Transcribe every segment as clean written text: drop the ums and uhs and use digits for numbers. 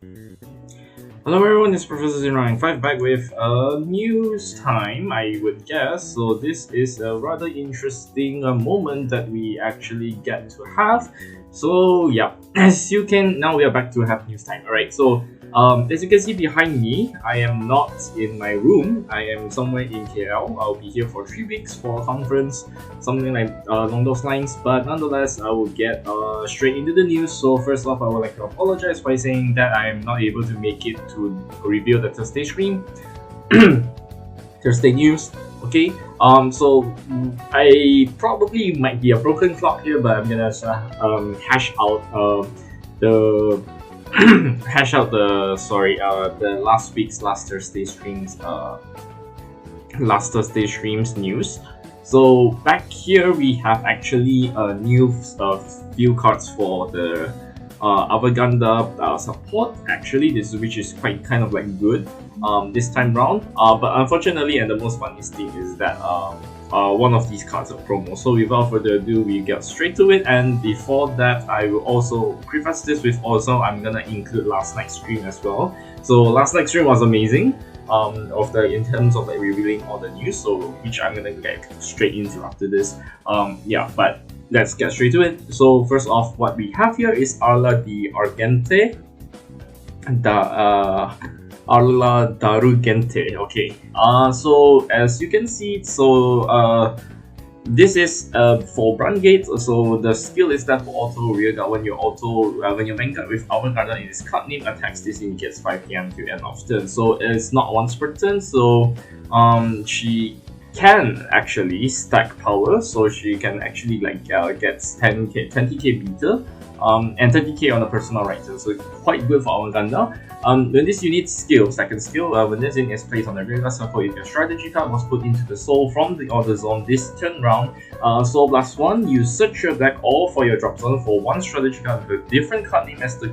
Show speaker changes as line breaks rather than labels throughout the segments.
Hello everyone, it's Professor 095 back with news time, I would guess. So this is a rather interesting moment that we actually get to have. So yeah, as you can, now we are back to have news time. Alright, so as you can see behind me, I am not in my room. I am somewhere in KL. I'll be here for 3 weeks for a conference, something like along those lines. But nonetheless, I will get straight into the news. So first off, I would like to apologize by saying that I am not able to make it to review the Thursday stream, Thursday news. Okay. So I probably might be a broken clock here, but I'm gonna hash out the the last Thursday streams news. So back here we have actually a new few cards for the Avaganda support. Actually, which is quite kind of like good this time round. But unfortunately, and the most funniest thing is that one of these cards are promo. So without further ado, we get straight to it. And before that, I will also preface this with I'm gonna include last night's stream as well. So last night's stream was amazing. In terms of like revealing all the news, so which I'm gonna get straight into after this. But let's get straight to it. So first off, what we have here is Arla di Argente, Arla Darugente. Okay. So as you can see, this is for Brungate. So the skill is that for auto rearguard when your Vanguard with Vanguard in its card name attacks this unit gets 5 PM to end of turn. So it's not once per turn. So she can actually stack power. So she can actually gets 20k beater. And 30k on a personal writer, so quite good for Avaganda. When this unit's second skill, when this unit is placed on the rear circle, if your strategy card was put into the soul from the order zone this turn round, soul +1, you search your deck or for your drop zone for one strategy card with a different card name as the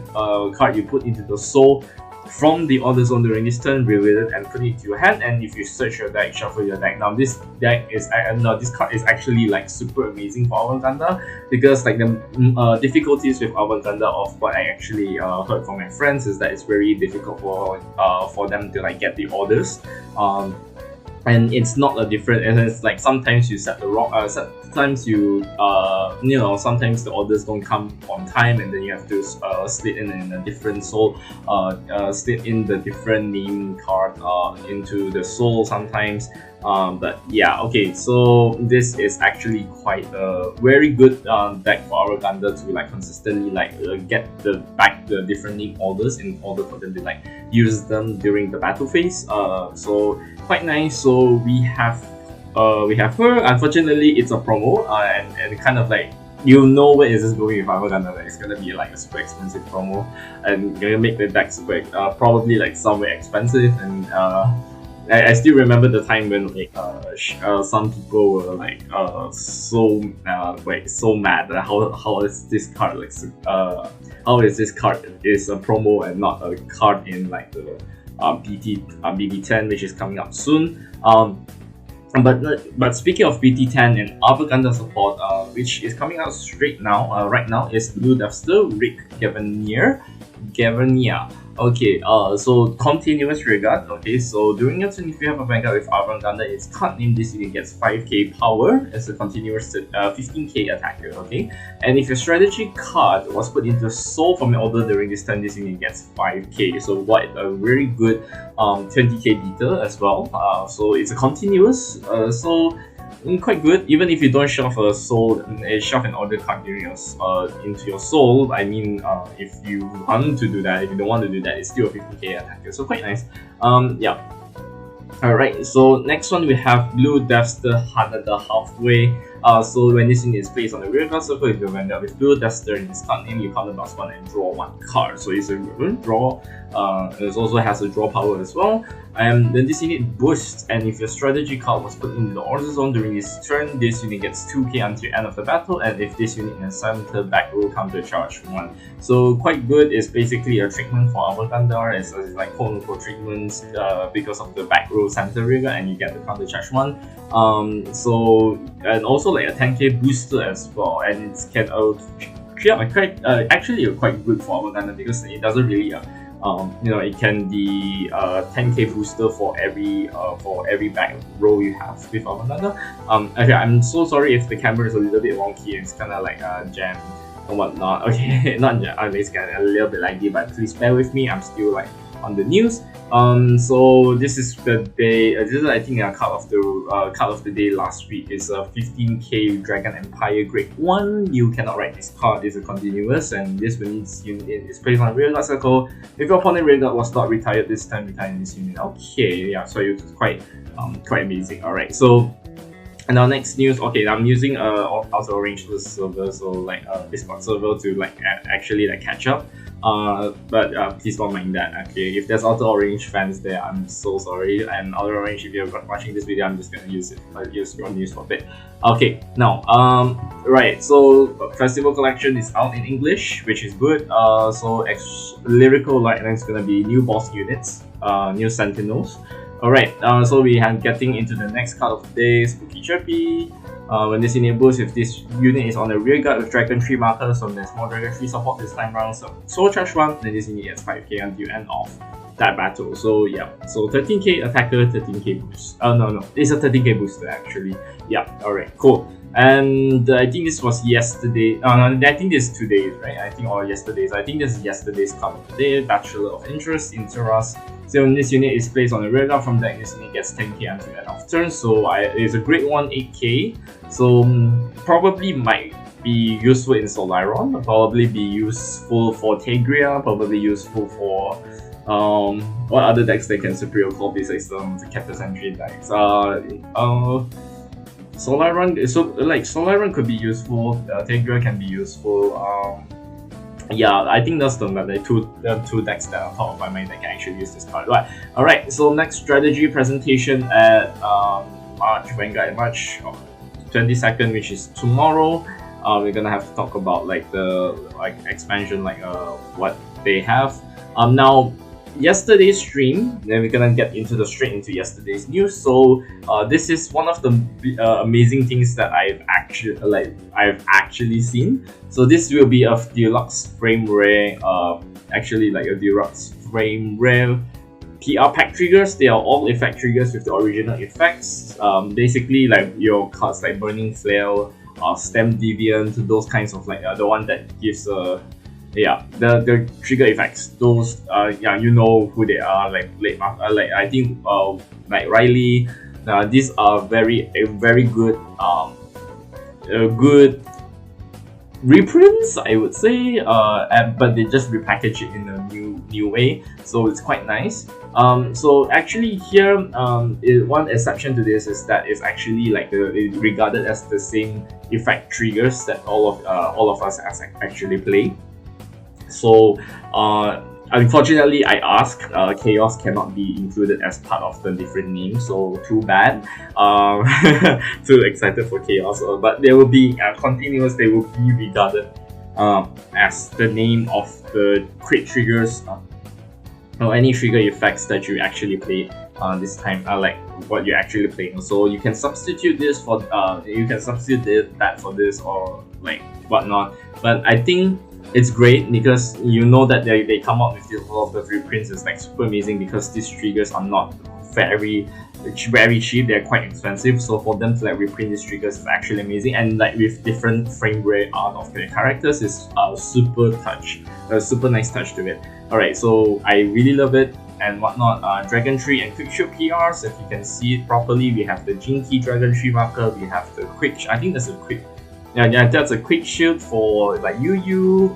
card you put into the soul from the order zone during this turn, reveal it and put it into your hand. And if you search your deck, shuffle your deck. Now this card is actually like super amazing for Avaganda, because like the difficulties with Avaganda of what I actually heard from my friends is that it's very difficult for them to like get the orders. And it's not a different, and it's like sometimes you set the wrong sometimes sometimes the orders don't come on time, and then you have to slid in a different soul, slid in the different name card into the soul sometimes. But yeah, okay, so this is actually quite a very good deck for Avaganda to like consistently get the different name orders in order for them to like use them during the battle phase. So quite nice. So we have her. Unfortunately, it's a promo, and kind of like where is this going with Avaganda. It's gonna be like a super expensive promo, and gonna make the deck super probably like somewhere expensive. And I still remember the time when some people were so mad that how is this card how is this card is a promo and not a card in like the BT10, which is coming up soon. But speaking of BT10 and Avaganda support, which is coming out right now is Blue Devster Rick Gavernia. Okay, so continuous regard. Okay, so during your turn, if you have a Vanguard with Avaganda, its card name this unit gets 5k power as a continuous 15k attacker. Okay, and if your strategy card was put into soul from your order during this turn, this unit gets 5k. So what a very good 20k beater as well. So it's a continuous. So quite good. Even if you don't shove a soul, shove an order card during into your soul. I mean, if you want to do that, if you don't want to do that, it's still a 50k attacker. So quite nice. Yeah. Alright, so next one we have Blue Devster Hanada Halfway. So when this unit is placed on the rear card circle, if you end up with Blue Devster in its card name, you counter +1 and draw 1 card. So it's a draw. It also has a draw power as well. And then this unit boosts, and if your strategy card was put into the order zone during this turn, this unit gets 2k until the end of the battle, and if this unit in the center back row counter charge 1. So quite good. It's basically a treatment for Avaganda. It's like quote unquote treatments because of the back row center rigor, and you get the counter charge 1. So and also like a 10k booster as well, and it's actually quite good for Avaganda because it doesn't really You know, it can be 10k booster for every back row you have with Vanguard. Okay, I'm so sorry if the camera is a little bit wonky. It's kind of like jam or whatnot. Okay, not jam. It's kind of a little bit laggy, but please bear with me. I'm still like on the news. So this is the day. This is, I think, a card of the day last week. Is a 15k Dragon Empire Grade 1. You cannot write this card. It's a continuous, and this unit is placed on rearguard circle. If your opponent rearguard was not retired this time, retire this unit. Okay, yeah. So it's quite amazing. All right, so. And our next news, okay, I'm using also arrange this server, so like Discord server to like actually like catch up. But please don't mind that. Okay, if there's Auto Orange fans there, I'm so sorry. And Auto Orange, if you're watching this video, I'm just gonna use it. Use your news for a bit. Okay, now right. So Festival Collection is out in English, which is good. So lyrical lightning is gonna be new boss units, new Sentinels. Alright, so we are getting into the next card of the day, Spooky Chirpy. When this unit boosts, if this unit is on the rear guard with Dragon Tree marker, so there's more Dragon Tree support this time round, so Soul Charge 1, then this unit gets 5k until end of that battle. So yeah, so 13k attacker, 13k boost. No, it's a 13k booster actually. Yeah, alright, cool. And I think this was yesterday. No, I think this is today, right? I think or yesterday's. I think this is yesterday's card of the day. Bachelor of Interest in Teras. So when this unit is placed on the rear guard from deck, this unit gets 10k until end of turn. So it's a great one, 8k. So probably might be useful in Solaron. Probably be useful for Tegria. Probably useful for what other decks they can superior call besides the Captain Sentry decks. Solaron, so like Solaron could be useful. Tegria can be useful. Yeah, I think that's the two decks that are on top of my mind that can actually use this card. Right. Alright, so next strategy presentation at Vanguard, March 22nd, which is tomorrow. We're gonna have to talk about like the expansion, what they have. Now yesterday's stream, then we're gonna get straight into yesterday's news. So this is one of the amazing things that I've actually seen. So this will be a deluxe frame rare, actually like a deluxe frame rare PR pack triggers. They are all effect triggers with the original effects. Basically like your cards like Burning Flail, Stem Deviant, those kinds of like the one that gives the trigger effects. Those yeah, you know who they are, like I think like Riley. These are very good good reprints, I would say, but they just repackage it in a new way, so it's quite nice. So actually here, one exception to this is that it's actually like regarded as the same effect triggers that all of us actually play. So unfortunately, I asked, Chaos cannot be included as part of the different names, so too bad. Too excited for Chaos, but they will be continuous. They will be regarded as the name of the crit triggers or any trigger effects that you actually play this time, like what you're actually playing. So you can substitute this for that for this or like whatnot. But I think it's great because you know that they come out with all of the reprints. It's like super amazing because these triggers are not very cheap. They're quite expensive, so for them to like reprint these triggers is actually amazing. And like with different frame rate art of the characters is super nice touch to it. Alright, so I really love it and whatnot. Dragon Tree and Quick Shield PRs, if you can see it properly, we have the Jinky Dragon Tree marker, we have the Quick, I think that's a Quick, yeah, that's a Quick Shield for like Yu,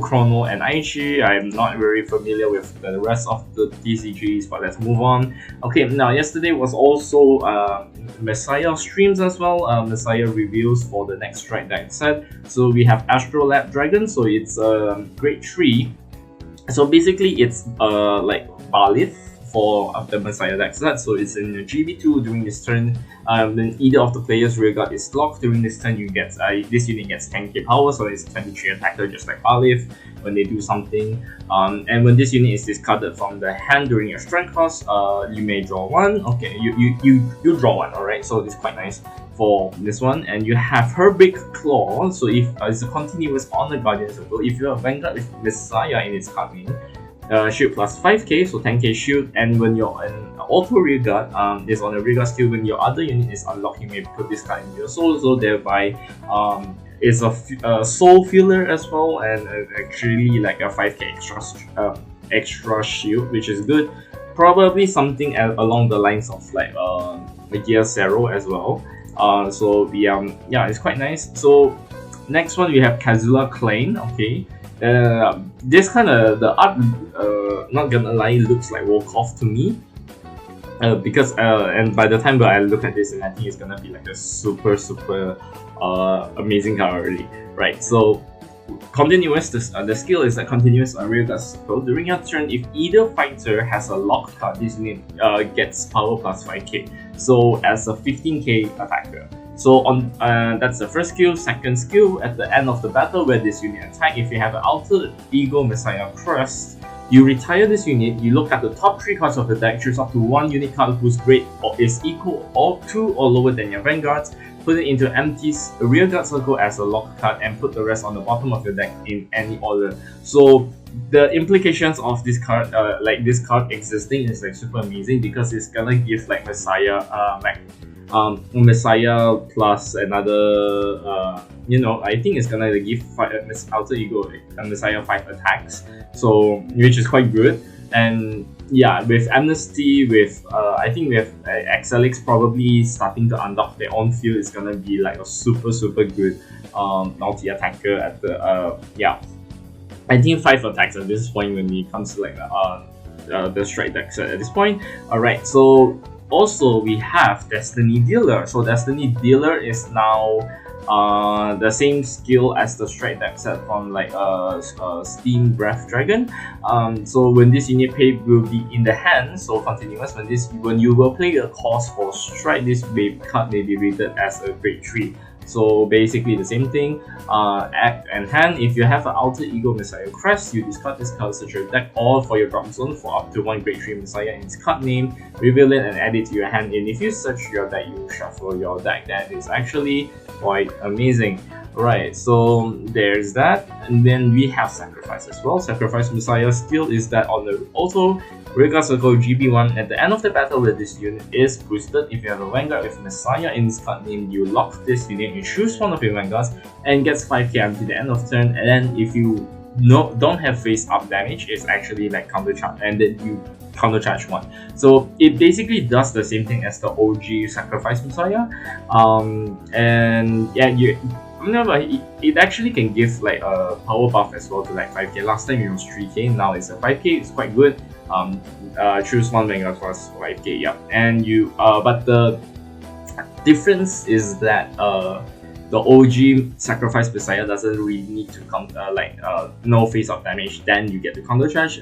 Chrono, and Aichi. I'm not very familiar with the rest of the TCGs, but let's move on. Okay, now yesterday was also Messiah streams as well. Messiah reviews for the next strike deck set. So we have Astrolab Dragon, so it's grade 3. So basically it's like Balith for the Messiah deck set. So it's in GB2 during this turn. Then either of the players' rear guard is locked during this turn. You get this unit gets 10k power, so it's 23 attacker, just like Balith when they do something. And when this unit is discarded from the hand during your strike cost, you may draw one. Okay, you draw one. All right, so it's quite nice for this one. And you have her big claw. So if it's a continuous on the Guardian Circle, if you have Vanguard with Messiah in its card name, shield plus 5k, so 10k shield. And when you're an auto rearguard, is on a rearguard skill, when your other unit is unlocked, you may put this card in your soul, so thereby it's a soul filler as well, and actually like a 5k extra shield, which is good. Probably something along the lines of like a Gear Zero as well. So yeah, it's quite nice. So next one we have Kazula Klein. Okay, this kind of the art, not gonna lie, looks like Volkov to me. Because and by the time that I look at this, and I think it's gonna be like a super amazing card already, right? So continuous, the skill is that continuous on rearguard circle. During your turn, if either fighter has a locked card, this unit gets power plus 5k. So as a 15k attacker. So on that's the first skill. Second skill, at the end of the battle where this unit attack, if you have an Alter Ego Messiah Crest, you retire this unit, you look at the top 3 cards of the deck, choose up to 1 unit card whose grade is equal or to or lower than your Vanguards, put it into empty rearguard circle as a lock card, and put the rest on the bottom of your deck in any order. So the implications of this card, like this card existing, is like super amazing, because it's gonna give like Messiah, Messiah plus another, you know, I think it's gonna give Alter Ego Messiah 5 attacks, so which is quite good. And yeah, with Amnesty, with I think we have Exelix probably starting to unlock their own field, is gonna be like a super good multi attacker at the yeah. I think 5 attacks at this point when it comes to like the strike deck set at this point. Alright, so also we have Destiny Dealer. So Destiny Dealer is now the same skill as the strike deck set from like Steam Breath Dragon. So when this unit paid will be in the hand, so continuous, when you will play a cost for strike, this card may be rated as a grade 3. So basically the same thing. Act and hand. If you have an Alter Ego Messiah Crest, you discard this card, search your deck all for your drop zone for up to 1 grade 3 Messiah in its card name, reveal it and add it to your hand. And if you search your deck, you shuffle your deck. That is actually quite amazing. Right, so there's that. And then we have Sacrifice as well. Sacrifice Messiah skill is that on the auto rearguard circle GB1, at the end of the battle where this unit is boosted, if you have a Vanguard with Messiah in its card name, you lock this unit, you choose one of your Vanguards and gets 5k until the end of turn. And then if you don't have face up damage, it's actually like counter charge, and then you counter charge 1. So it basically does the same thing as the OG Sacrifice Messiah. And yeah, it actually can give like a power buff as well to like 5k. Last time it was 3k, now it's a 5k. It's quite good. Choose one Vanguard for 5k. Yeah, and you but the difference is that the OG Sacrifice Messiah doesn't really need to come no face up damage, then you get the counter charge.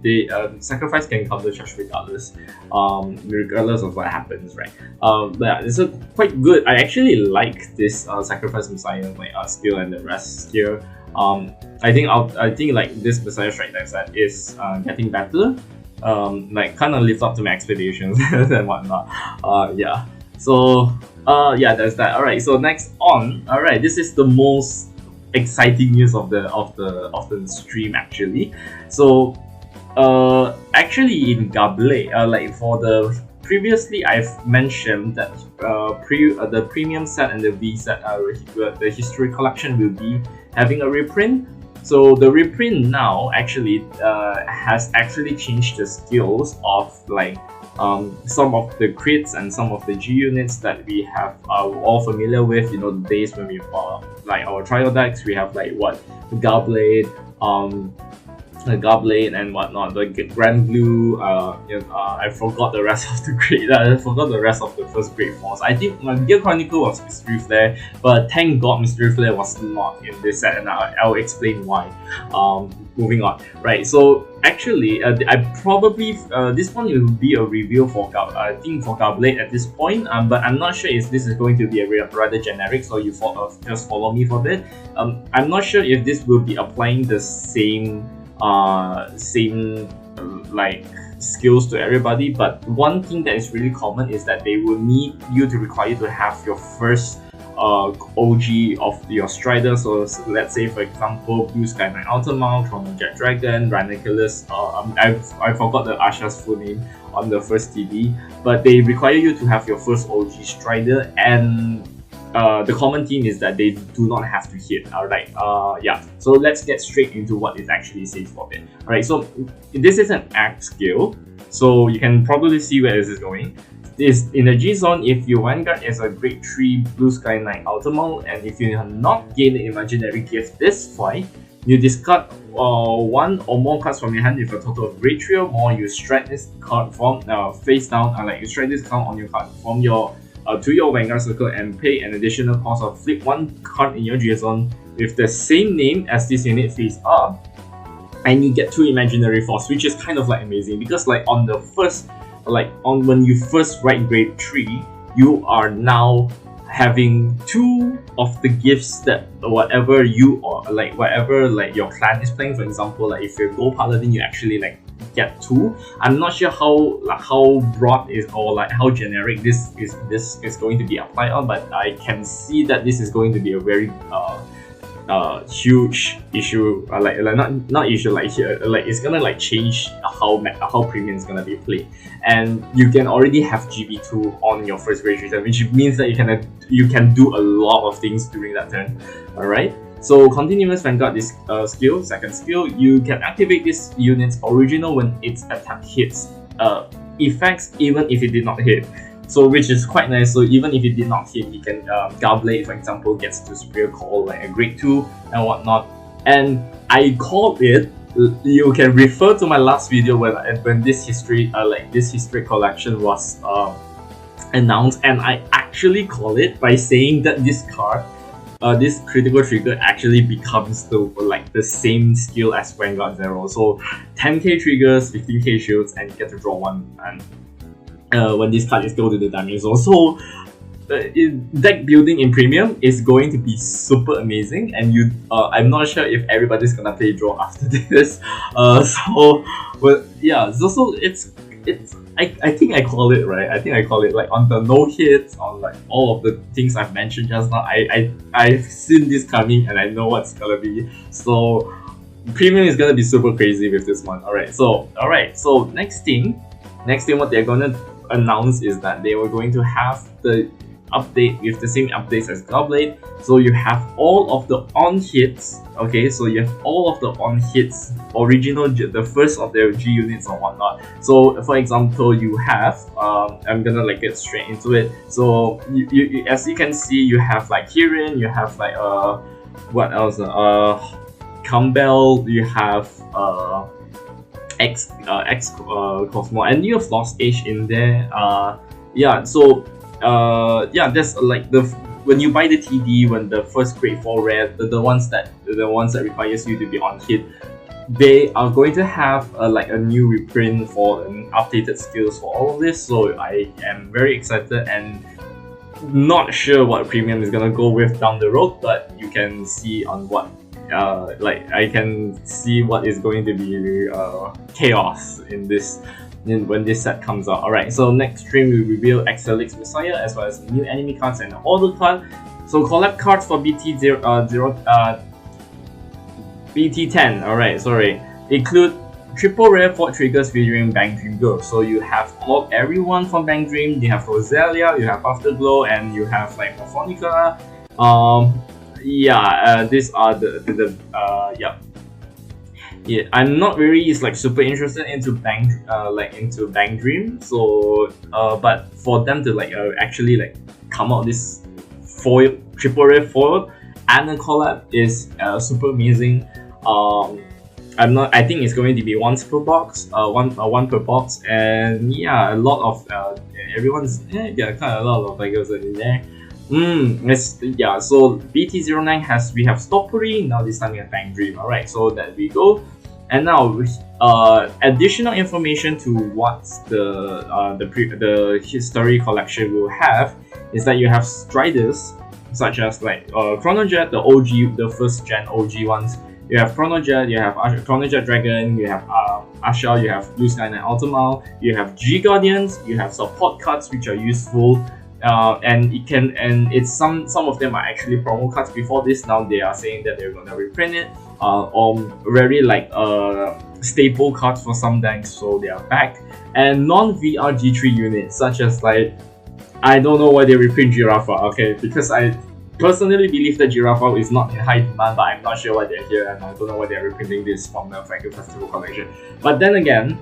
The Sacrifice can counter charge regardless of what happens, right? But yeah, it's quite good. I actually like this Sacrifice Messiah skill and the rest here. I think like this Messiah strike deck set is getting better. Like kind of lived up to my expectations and whatnot. Yeah. So yeah, there's that. Alright, so next on, alright, this is the most exciting news of the stream actually. So actually in Gable, like for the previously I've mentioned that the premium set and the V set, the history collection will be having a reprint. So the reprint now actually has actually changed the skills of like some of the crits and some of the G units that we have all familiar with. You know, the days when we like our trial decks, we have like what, the Gobblade, and whatnot, the Grand Blue. I forgot the rest of the grade. I forgot the rest of the first grade force. I think my Gear Chronicle was Mystery Flare, but thank God Mystery Flare was not in this set, and I'll explain why. Moving on, right? So actually, I probably this one will be a review for I think for Gobblade at this point. But I'm not sure if this is going to be a rather generic, so you just follow me for that. I'm not sure if this will be applying the same like skills to everybody, but one thing that is really common is that they will need you to require to have your first OG of your Strider. So let's say, for example, Blue Sky Knight Ultima, Chrono Jet Dragon, Ranunculus. I forgot the Asha's full name on the first TD, but they require you to have your first OG Strider, and the common theme is that they do not have to hit. Alright, yeah. So let's get straight into what it actually says for it. Alright, so this is an act skill, so you can probably see where this is going. Is in the G zone if your Vanguard is a grade 3 Blue Sky Knight Ultima, and if you have not gained the imaginary gift this fight, you discard one or more cards from your hand with a total of grade 3 or more. You strike this card from face down, you strike this card on your card from your to your Vanguard circle and pay an additional cost of flip one card in your G zone with the same name as this unit face up, and you get 2 imaginary force, which is kind of like amazing because like on the first when you first write grade 3, you are now having 2 of the gifts that whatever you or whatever your clan is playing. For example, like if you're Gold Paladin, you actually get 2. I'm not sure how broad is or how generic this is going to be applied on, but I can see that this is going to be a very huge issue, not issue, it's gonna change how premium is gonna be played. And you can already have GB2 on your first grade 3 turn, which means that you can do a lot of things during that turn. Alright, so continuous Vanguard, this skill, second skill, you can activate this unit's original when its attack hits effects even if it did not hit. So which is quite nice. So even if it did not hit, you can Gobblade, for example, gets to Superior Call like a grade 2 and whatnot. And I called it. You can refer to my last video when this history collection was announced, and I actually call it by saying that this card, this critical trigger actually becomes the same skill as Vanguard Zero. So 10k triggers, 15k shields, and you get to draw 1. And when this card is go to the damage zone. So deck building in premium is going to be super amazing, and I'm not sure if everybody's gonna play draw after this. But yeah, so it's I think I call it right. I think I call it on the no hits, on all of the things I've mentioned just now. I've seen this coming and I know what's gonna be. So premium is gonna be super crazy with this one. Alright, so next thing what they're gonna announce is that they were going to have the update with the same updates as Gobblade. So you have all of the on hits, okay, so you have all of the on hits original, the first of their G units or whatnot. So for example, you have I'm gonna get straight into it. So you as you can see, you have Kirin, you have what else, Campbell, you have Cosmo, and you have Lost Age in there. Yeah, so there's when you buy the TD, when the first grade 4 rare, the ones that requires you to be on hit, they are going to have a new reprint for updated skills for all of this. So I am very excited and not sure what premium is gonna go with down the road, but you can see on what I can see what is going to be chaos in this when this set comes out. Alright, so next stream we reveal Exelix Messiah as well as new enemy cards and an order card. So collect cards for BT10. Alright, sorry. Include triple rare 4 triggers featuring Bang Dream Girl. So you have everyone from Bang Dream, you have Roselia, you have Afterglow, and you have Morphonica. These are yeah, I'm not really super interested into Bang Dream. So but for them to actually come out this foil, triple rare foil and a collab is super amazing. I think it's going to be one per box, one per box, and yeah, a lot of everyone's kind of a lot of figures in there. So BT09 we have Stoppery, now this time we have Bang Dream. Alright, so that we go. And now additional information to what the history collection will have is that you have Striders such as Chrono Jet, the OG, the first gen OG ones. You have Chrono Jet, you have Chrono Jet Dragon, you have Asha, you have Blue Sky Knight Ultima, you have G Guardians, you have support cards which are useful. and it's some of them are actually promo cards before this. Now they are saying that they're gonna reprint it, or very like staple cards for some decks, so they are back. And non-VR G3 units, such as like, I don't know why they reprint Giraffa, okay, because I personally believe that Giraffa is not in high demand, but I'm not sure why they're here, and I don't know why they're reprinting this from the Vanguard Festival collection. But then again,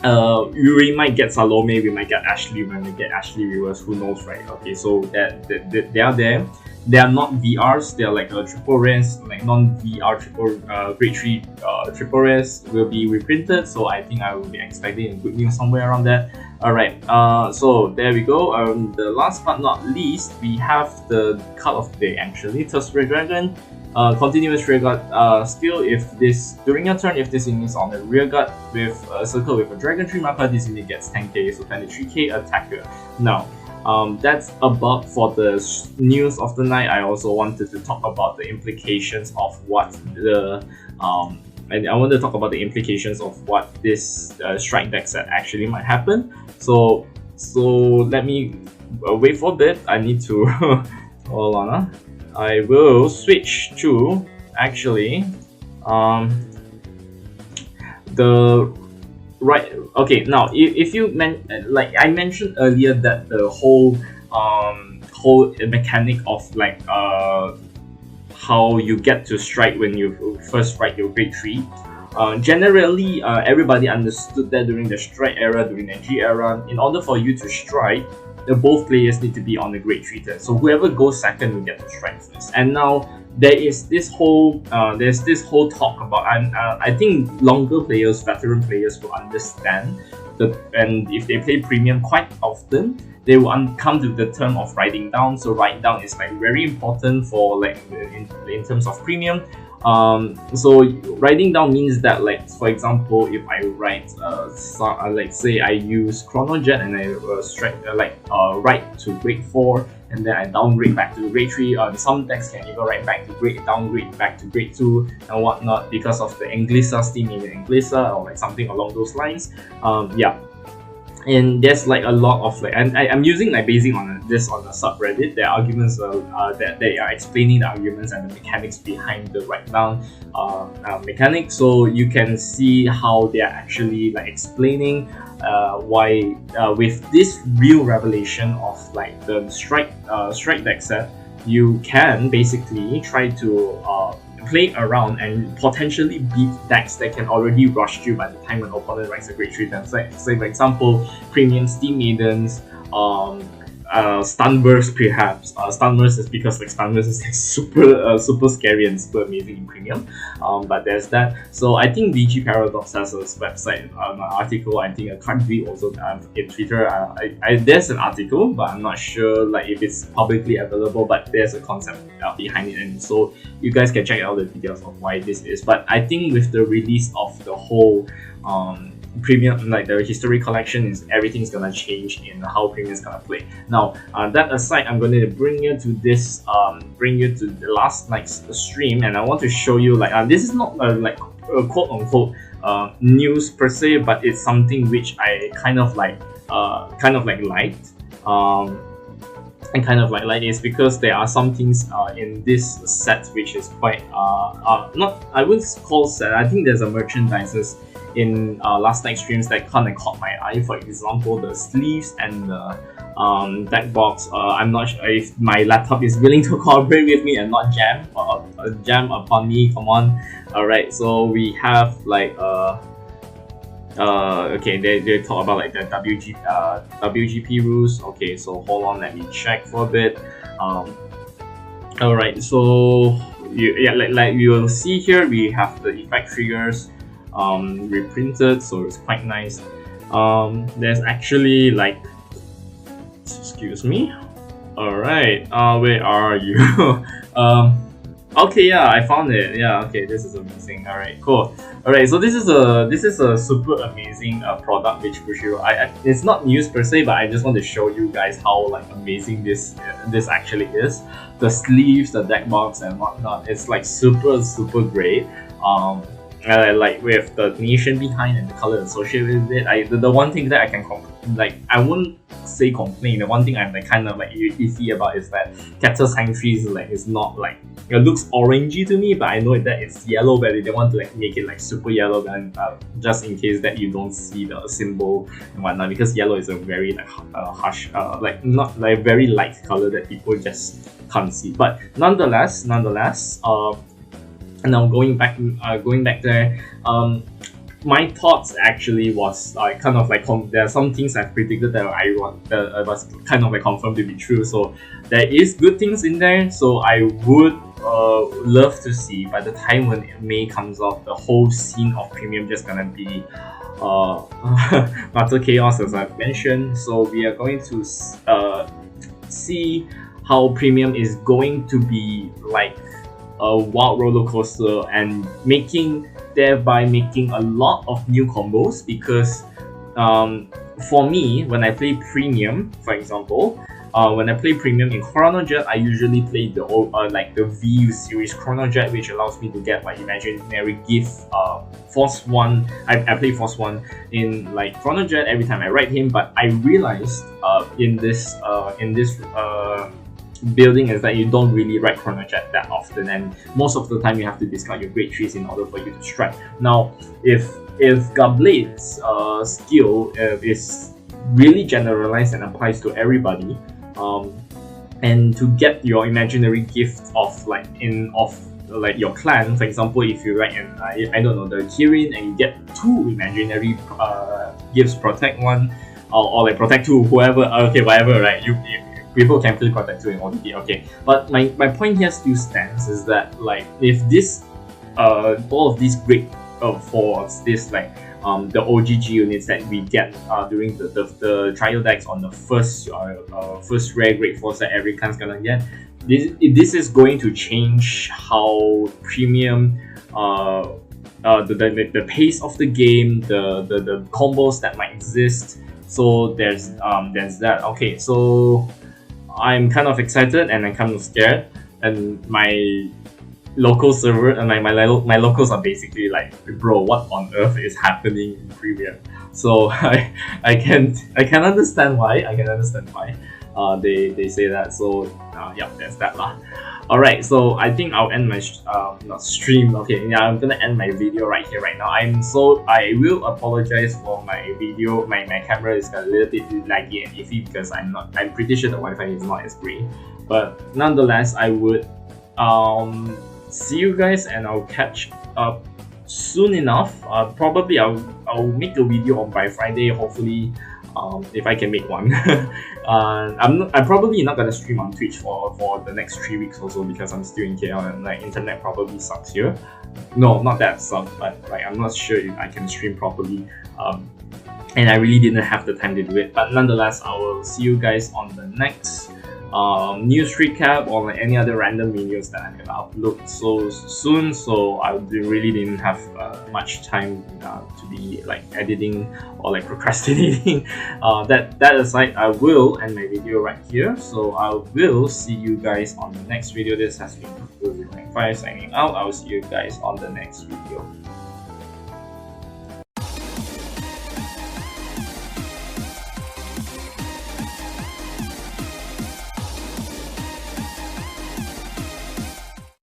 we might get Salome, we might get Ashley, we might get Ashley Rivers, who knows, right? Okay, so that they are there. They are not VRs, they are like a triple rares, like non-VR triple grade 3 triple rares will be reprinted, so I think I will be expecting good news somewhere around that. Alright, so there we go. The last but not least, we have the card of the day actually, Terrestrial Dragon. Continuous rearguard skill. If this during your turn, if this unit is on the rearguard with a circle with a dragon tree marker, this unit gets 10k, so 23k attacker. Now, that's about for the news of the night. I also wanted to talk about the implications of what the and I want to talk about the implications of what this strike deck set actually might happen. So let me wait for a bit. I need to hold on. I will switch to actually the right. Okay, now if you like I mentioned earlier that the whole mechanic of like how you get to strike when you first strike your grade 3. Generally, everybody understood that during the strike era, during the G era, in order for you to strike, both players need to be on the grade 3 turn. So whoever goes second will get to strike first. And now there is this whole talk about, and I think longer players, veteran players will understand that, and if they play premium quite often, they will come to the term of writing down. So write down is like very important for like in terms of premium. So writing down means that, like, for example, if I write like say I use Chronojet and I strike write to grade 4 and then I downgrade back to grade 3. Some decks can even write back to downgrade back to grade 2 and whatnot because of the Anglisa, Steam Anglisa, or like something along those lines. Yeah. And there's like a lot of like, and I'm using like basing on this on the subreddit. There are arguments that they are explaining the arguments and the mechanics behind the write down mechanic. So you can see how they are actually like explaining why with this real revelation of like the strike deck set, you can basically try to play around and potentially beat decks that can already rush you by the time an opponent writes a grade 3 turn. So, say for example, premium Steam Maidens, Stunburst perhaps. Stunburst is because like Stunburst is like super scary and super amazing in premium. But there's that. So I think VG Paradox has a website, an article. I think a country also in Twitter. There's an article, but I'm not sure like if it's publicly available. But there's a concept behind it, and so you guys can check out the details of why this is. But I think with the release of the whole premium, like the history collection, is everything's gonna change in how premium is gonna play. Now, that aside, I'm going to bring you to this, bring you to the last night's stream, and I want to show you like this is not like quote unquote news per se, but it's something which I kind of liked. And kind of like this because there are some things in this set which is quite not, I wouldn't call set. I think there's a merchandises in last night's streams that kind of caught my eye. For example, the sleeves and the deck box. I'm not sure if my laptop is willing to cooperate with me and not jam upon me. Come on. Alright, so we have like okay, they talk about like the WGP rules. Okay, so hold on, let me check for a bit. Alright, so like you will see here, we have the effect triggers reprinted, so it's quite nice. There's actually like, excuse me. Alright, where are you? Okay, yeah, I found it. Yeah, okay, this is amazing. Alright, cool. Alright, so this is a super amazing product which Bushiro. It's not news per se, but I just want to show you guys how like amazing this actually is. The sleeves, the deck box, and whatnot. It's like super great. like with the nation behind and the color associated with it. The one thing that I can I won't say complain. The one thing I'm like kind of like iffy about is that Cactus Sanctuary is not like, it looks orangey to me, but I know that it's yellow, but they want to like make it like super yellow, and just in case that you don't see the symbol and whatnot, because yellow is a very like harsh, like not like very light color that people just can't see. But nonetheless, and now going back there, my thoughts actually was kind of like there are some things I've predicted that was kind of like confirmed to be true. So there is good things in there. So I would love to see by the time when May comes out, the whole scene of premium just gonna be utter chaos, as I've mentioned. So we are going to see how premium is going to be like a wild roller coaster, and thereby making a lot of new combos. Because for me, when I play premium, for example, when I play premium in Chrono Jet, I usually play the like the VU series Chrono Jet, which allows me to get like imaginary gift Force 1. I play Force 1 in like Chrono Jet every time I ride him, but I realized in this building is that you don't really ride Chrono Jet that often, and most of the time you have to discard your grade 3s in order for you to strike. Now, if Godblade's skill is really generalized and applies to everybody, and to get your imaginary gift of your clan, for example, if you write I don't know, the Kirin, and you get 2 imaginary gifts, protect 1 or like protect 2, whoever, okay, whatever, right? People can play protect 2 in ODD, okay. But my point here still stands, is that like if this all of these great for this like the OGG units that we get during the trial decks on the first rare grade force that every clan's gonna get, this is going to change how premium the pace of the game, the combos that might exist. So there's that. Okay, so I'm kind of excited and I'm kind of scared, and my local server and my locals are basically like, bro, what on earth is happening in Premium? So I can understand why. They say that. So yeah, that's that lah. Alright, so I think I'll end my not stream. Okay, yeah, I'm gonna end my video right here, right now. I will apologize for my video. My camera is a little bit laggy and iffy because I'm pretty sure the Wi-Fi is not as great. But nonetheless, I would see you guys, and I'll catch up soon enough. Probably I'll make a video by Friday, hopefully, if I can make one. I'm probably not gonna stream on Twitch for the next 3 weeks also, because I'm still in KL and like internet probably sucks here. No, not that sucks, but like I'm not sure if I can stream properly. And I really didn't have the time to do it. But nonetheless, I will see you guys on the next news recap or like any other random videos that I'm gonna upload so soon. So I really didn't have much time to be like editing or like procrastinating. That aside, I will end my video right here. So I will see you guys on the next video. This has been 5 signing out. I will see you guys on the next video.